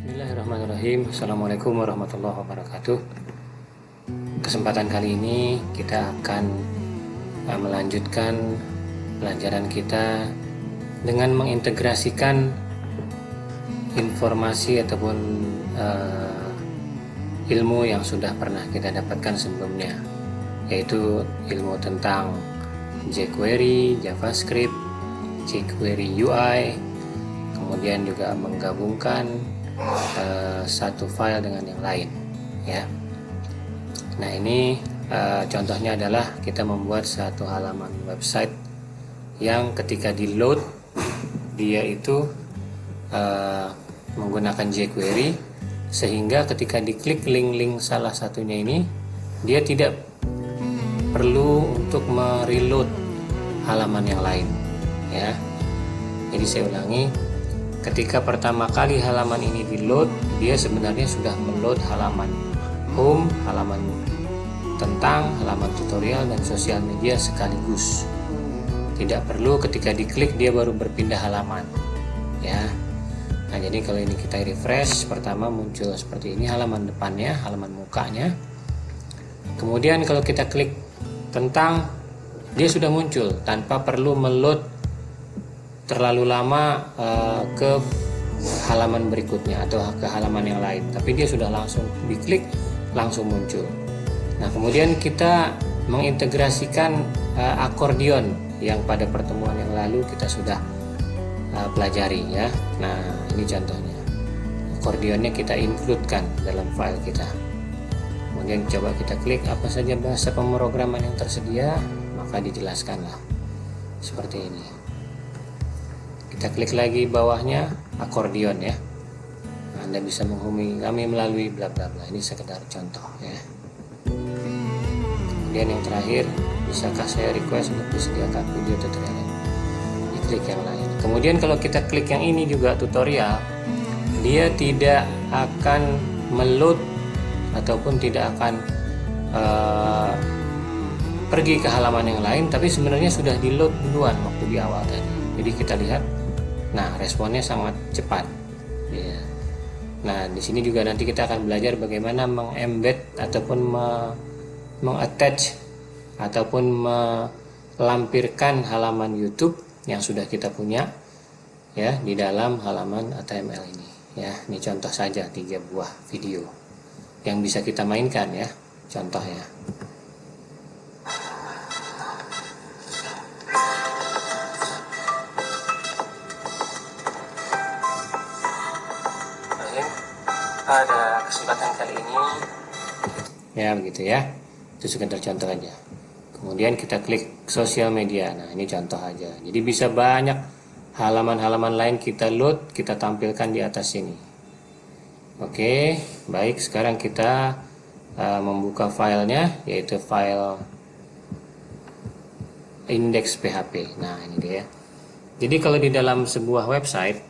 Bismillahirrahmanirrahim. Assalamualaikum warahmatullahi wabarakatuh. Kesempatan kali ini kita akan melanjutkan pelajaran kita dengan mengintegrasikan informasi ataupun ilmu yang sudah pernah kita dapatkan sebelumnya, yaitu ilmu tentang jQuery, JavaScript, jQuery UI, kemudian juga menggabungkan satu file dengan yang lain, ya. Nah, ini contohnya adalah kita membuat satu halaman website yang ketika di load dia itu menggunakan jQuery, sehingga ketika diklik link-link salah satunya ini dia tidak perlu untuk mereload halaman yang lain, ya. Jadi saya ulangi, ketika pertama kali halaman ini di load, dia sebenarnya sudah meload halaman home, halaman tentang, halaman tutorial, dan sosial media sekaligus. Tidak perlu ketika diklik dia baru berpindah halaman, ya. Nah, jadi kalau ini kita refresh, pertama muncul seperti ini halaman depannya, halaman mukanya. Kemudian kalau kita klik tentang, dia sudah muncul tanpa perlu meload terlalu lama ke halaman berikutnya atau ke halaman yang lain, tapi dia sudah langsung diklik langsung muncul. Nah, kemudian kita mengintegrasikan akordion yang pada pertemuan yang lalu kita sudah pelajari, ya. Nah, ini contohnya, akordionnya kita includekan dalam file kita. Kemudian coba kita klik apa saja bahasa pemrograman yang tersedia, maka dijelaskanlah seperti ini. Kita klik lagi bawahnya akordion, ya. Anda bisa menghubungi kami melalui bla bla bla. Ini sekedar contoh, ya. Kemudian yang terakhir, bisakah saya request untuk disediakan video tutorial? Diklik yang lain. Kemudian kalau kita klik yang ini juga tutorial, dia tidak akan meload ataupun tidak akan pergi ke halaman yang lain, tapi sebenarnya sudah di load duluan waktu di awal tadi. Jadi kita lihat, nah, responnya sangat cepat, ya. Nah, di sini juga nanti kita akan belajar bagaimana mengembed ataupun mengattach ataupun melampirkan halaman YouTube yang sudah kita punya, ya, di dalam halaman HTML ini, ya. Ini contoh saja 3 buah video yang bisa kita mainkan, ya, contohnya. Pada kesempatan kali ini, ya, begitu, ya. Itu sekedar contoh aja. Kemudian kita klik sosial media. Nah, ini contoh aja. Jadi bisa banyak halaman-halaman lain kita load, kita tampilkan di atas sini. Oke, baik. Sekarang kita membuka filenya, yaitu file index.php. Nah, ini dia. Jadi kalau di dalam sebuah website,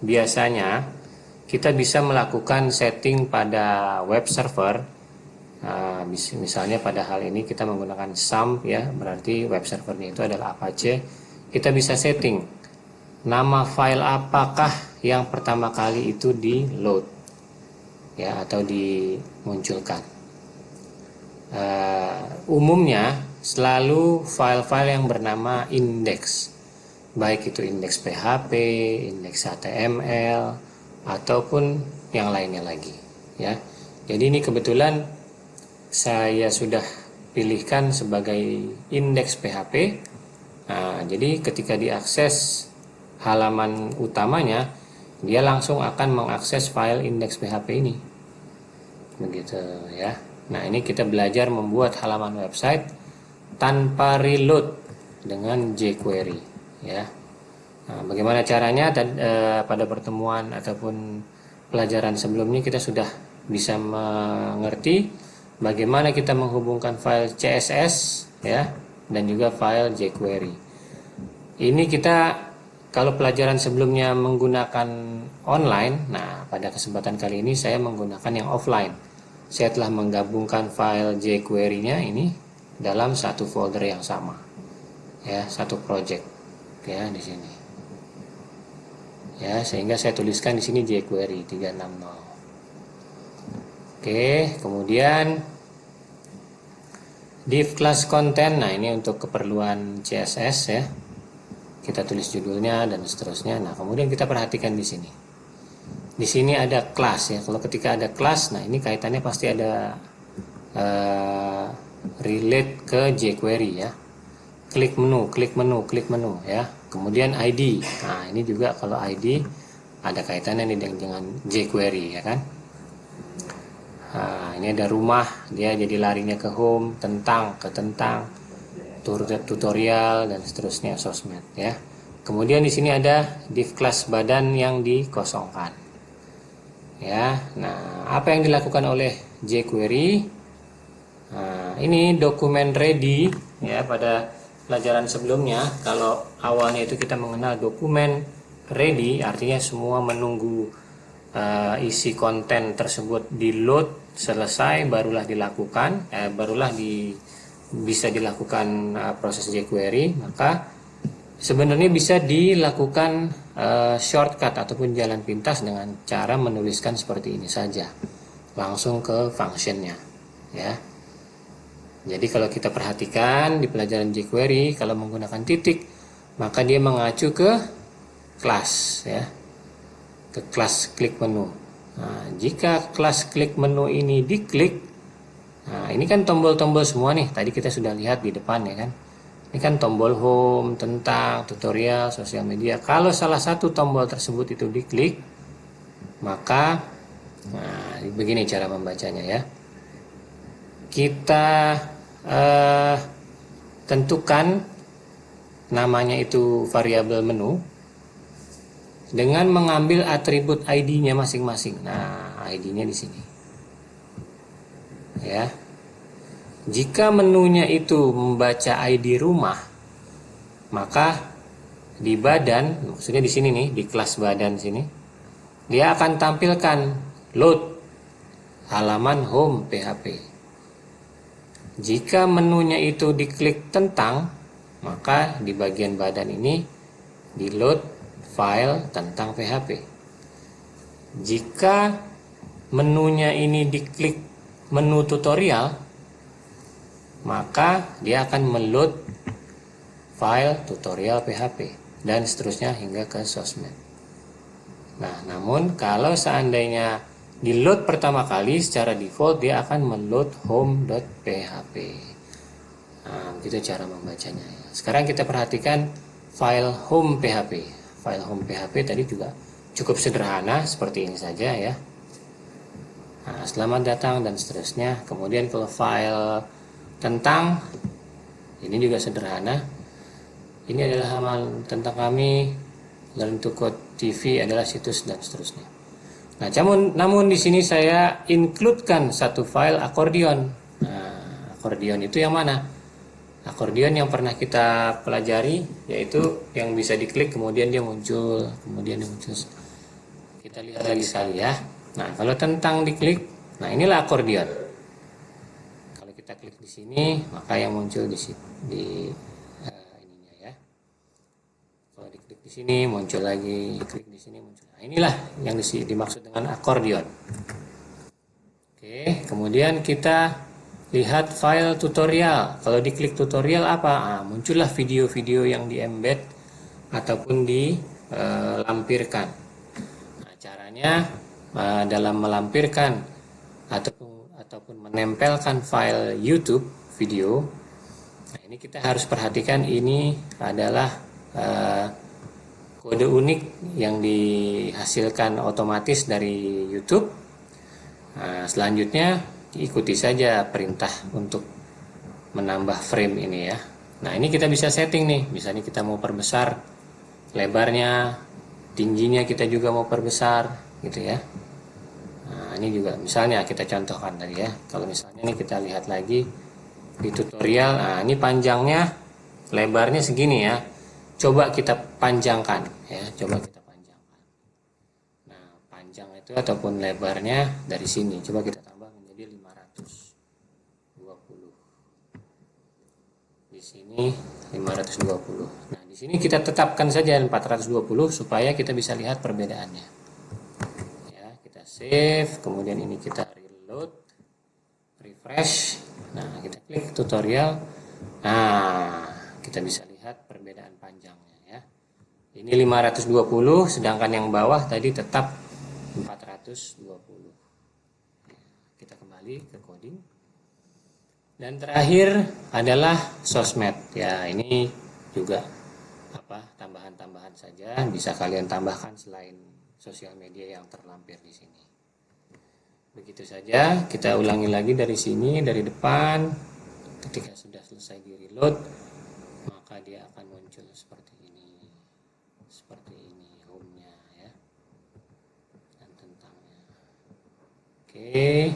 biasanya kita bisa melakukan setting pada web server. Misalnya pada hal ini kita menggunakan SAMP, ya, berarti web servernya itu adalah Apache. Kita bisa setting nama file apakah yang pertama kali itu di load, ya, atau dimunculkan. Umumnya selalu file-file yang bernama index, baik itu index PHP, index HTML, ataupun yang lainnya lagi, ya. Jadi ini kebetulan saya sudah pilihkan sebagai indeks PHP. Nah, jadi ketika diakses halaman utamanya, dia langsung akan mengakses file indeks PHP ini, begitu, ya. Nah, ini kita belajar membuat halaman website tanpa reload dengan jQuery, ya. Nah, bagaimana caranya? Pada pertemuan ataupun pelajaran sebelumnya kita sudah bisa mengerti bagaimana kita menghubungkan file CSS, ya, dan juga file jQuery. Ini kita, kalau pelajaran sebelumnya menggunakan online, nah, pada kesempatan kali ini saya menggunakan yang offline. Saya telah menggabungkan file jQuery-nya ini dalam satu folder yang sama, ya, satu project, ya, di sini. Ya, sehingga saya tuliskan di sini jQuery 360. Oke, kemudian div class content. Nah, ini untuk keperluan CSS ya. Kita tulis judulnya dan seterusnya. Nah, kemudian kita perhatikan di sini. Di sini ada class ya. Kalau ketika ada class, nah ini kaitannya pasti ada relate ke jQuery ya. Klik menu, klik menu, klik menu ya. Kemudian ID. Nah, ini juga kalau ID ada kaitannya nih dengan jQuery ya kan. Nah, ini ada rumah, dia jadi larinya ke home, tentang, ke tentang, tutorial dan seterusnya, sosmed ya. Kemudian di sini ada div class badan yang dikosongkan. Ya. Nah, apa yang dilakukan oleh jQuery? Nah, ini dokumen ready ya. Pada pelajaran sebelumnya, kalau awalnya itu kita mengenal dokumen ready, artinya semua menunggu isi konten tersebut di load selesai barulah dilakukan, bisa dilakukan proses jQuery. Maka sebenarnya bisa dilakukan shortcut ataupun jalan pintas dengan cara menuliskan seperti ini saja, langsung ke functionnya ya. Jadi kalau kita perhatikan di pelajaran jQuery, kalau menggunakan titik maka dia mengacu ke kelas ya, ke kelas klik menu. Nah, jika kelas klik menu ini diklik, nah ini kan tombol-tombol semua nih, tadi kita sudah lihat di depan ya kan. Ini kan tombol home, tentang, tutorial, sosial media. Kalau salah satu tombol tersebut itu diklik, maka nah begini cara membacanya ya. Kita tentukan namanya itu variabel menu dengan mengambil atribut ID-nya masing-masing. Nah, ID-nya di sini. Ya. Jika menunya itu membaca ID rumah, maka di badan, maksudnya di sini nih, di kelas badan sini, dia akan tampilkan load halaman home PHP. Jika menunya itu diklik tentang, maka di bagian badan ini di load file tentang PHP. Jika menunya ini diklik menu tutorial, maka dia akan meload file tutorial PHP dan seterusnya hingga ke sosmed. Nah, namun kalau seandainya di load pertama kali, secara default dia akan meload home.php. Nah, begitu cara membacanya. Sekarang kita perhatikan file home PHP. File home PHP tadi juga cukup sederhana seperti ini saja ya. Nah, selamat datang dan seterusnya. Kemudian kalau file tentang, ini juga sederhana. Ini adalah halaman tentang kami, dan untuk code TV adalah situs dan seterusnya. Nah, namun di sini saya includekan satu file akordeon. Nah, akordeon itu yang mana? Akordeon yang pernah kita pelajari, yaitu yang bisa diklik kemudian dia muncul, kemudian dia muncul. Kita lihat lagi sekali ya. Nah, kalau tentang diklik, nah inilah akordeon. Kalau kita klik di sini, maka yang muncul di ininya ya. Kalau diklik di sini muncul lagi, klik di sini muncul. Nah, inilah yang dimaksud dengan akordeon. Oke, kemudian kita lihat file tutorial. Kalau diklik tutorial apa? Nah, muncullah video-video yang di-embed ataupun dilampirkan. Nah, caranya dalam melampirkan ataupun menempelkan file YouTube video. Nah, ini kita harus perhatikan, ini adalah kode unik yang dihasilkan otomatis dari YouTube. Nah, selanjutnya ikuti saja perintah untuk menambah frame ini ya. Nah, ini kita bisa setting nih. Misalnya kita mau perbesar lebarnya, tingginya kita juga mau perbesar gitu ya. Nah, ini juga misalnya kita contohkan tadi ya. Kalau misalnya ini kita lihat lagi di tutorial, nah ini panjangnya, lebarnya segini ya. Coba kita panjangkan ya, coba kita panjangkan. Nah, panjang itu ataupun lebarnya dari sini, coba kita tambah menjadi 520. Di sini 520. Nah, di sini kita tetapkan saja 420 supaya kita bisa lihat perbedaannya. Ya, kita save, kemudian ini kita reload, refresh. Nah, kita klik tutorial. Nah, kita bisa lihat perbedaan panjangnya ya. Ini 520, sedangkan yang bawah tadi tetap 420. Kita kembali ke coding. Dan terakhir adalah sosmed. Ya, ini juga tambahan-tambahan saja, bisa kalian tambahkan selain sosial media yang terlampir di sini. Begitu saja, kita ulangi lagi dari sini, dari depan. Ketika sudah selesai di reload, maka dia akan muncul seperti ini. Seperti ini home-nya ya. Dan tentangnya. Oke.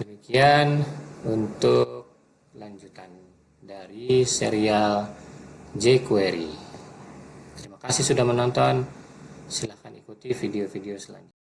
Demikian untuk lanjutan dari serial jQuery. Terima kasih sudah menonton. Silahkan ikuti video-video selanjutnya.